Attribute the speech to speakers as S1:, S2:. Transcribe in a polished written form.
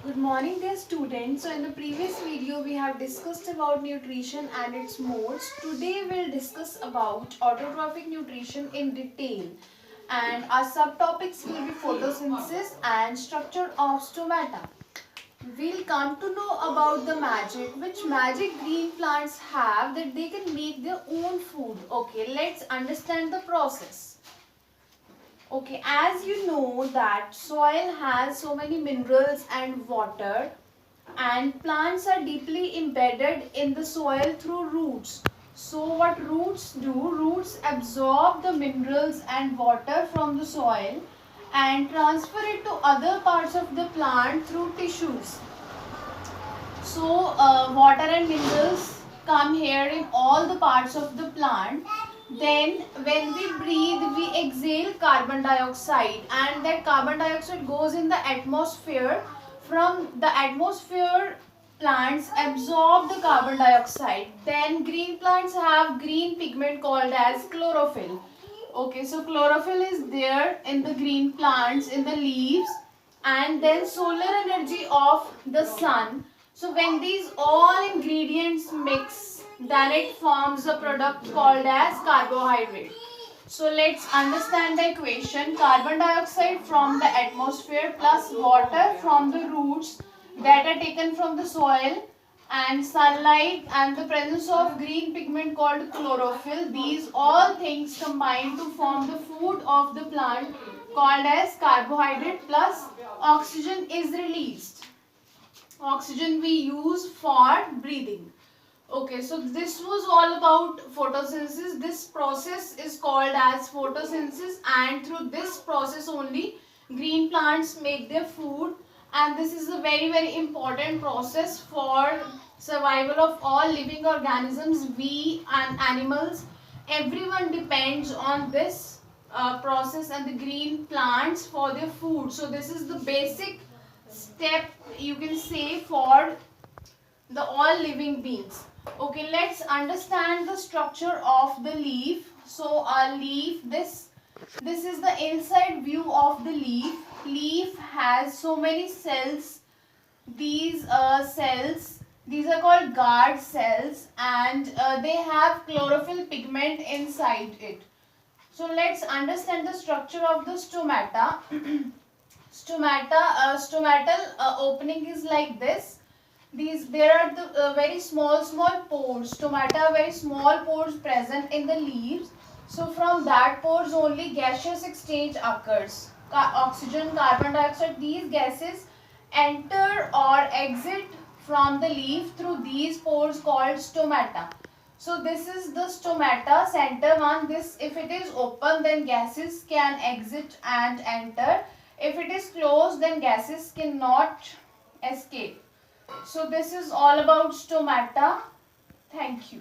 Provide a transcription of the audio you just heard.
S1: Good morning dear students. So in the previous video we have discussed about nutrition and its modes. Today we'll discuss about autotrophic nutrition in detail, and our subtopics will be photosynthesis and structure of stomata. We'll come to know about the which magic green plants have that they can make their own food. Okay, let's understand the process. Okay, as you know that soil has so many minerals and water, and plants are deeply embedded in the soil through roots. So what roots do? Roots absorb the minerals and water from the soil and transfer it to other parts of the plant through tissues. So water and minerals come here in all the parts of the plant. Then when we breathe, we exhale carbon dioxide, and that carbon dioxide goes in the atmosphere. From the atmosphere, plants absorb the carbon dioxide. Then green plants have green pigment called as chlorophyll. Okay, so chlorophyll is there in the green plants, in the leaves, and then solar energy of the sun. So when these all ingredients mix, then it forms a product called as carbohydrate. So let's understand the equation. Carbon dioxide from the atmosphere plus water from the roots that are taken from the soil, and sunlight and the presence of green pigment called chlorophyll. These all things combine to form the food of the plant called as carbohydrate, plus oxygen is released. Oxygen we use for breathing. Okay, so this was all about photosynthesis. This process is called as photosynthesis, and through this process only green plants make their food, and this is a very important process for survival of all living organisms. We and animals, everyone depends on this process and the green plants for their food. So this is the basic step, you can say, for the all living beings. Okay, let's understand the structure of the leaf. So a leaf, this is the inside view of the leaf. Leaf has so many cells. These cells, these are called guard cells, and they have chlorophyll pigment inside it. So let's understand the structure of the stomata. Stomatal opening is like this. There are the very small pores. Stomata are very small pores present in the leaves. So from that pores only gaseous exchange occurs. Oxygen, carbon dioxide, these gases enter or exit from the leaf through these pores called stomata. So this is the stomata, center one. This, if it is open, then gases can exit and enter. If it is closed, then gases cannot escape. So this is all about stomata. Thank you.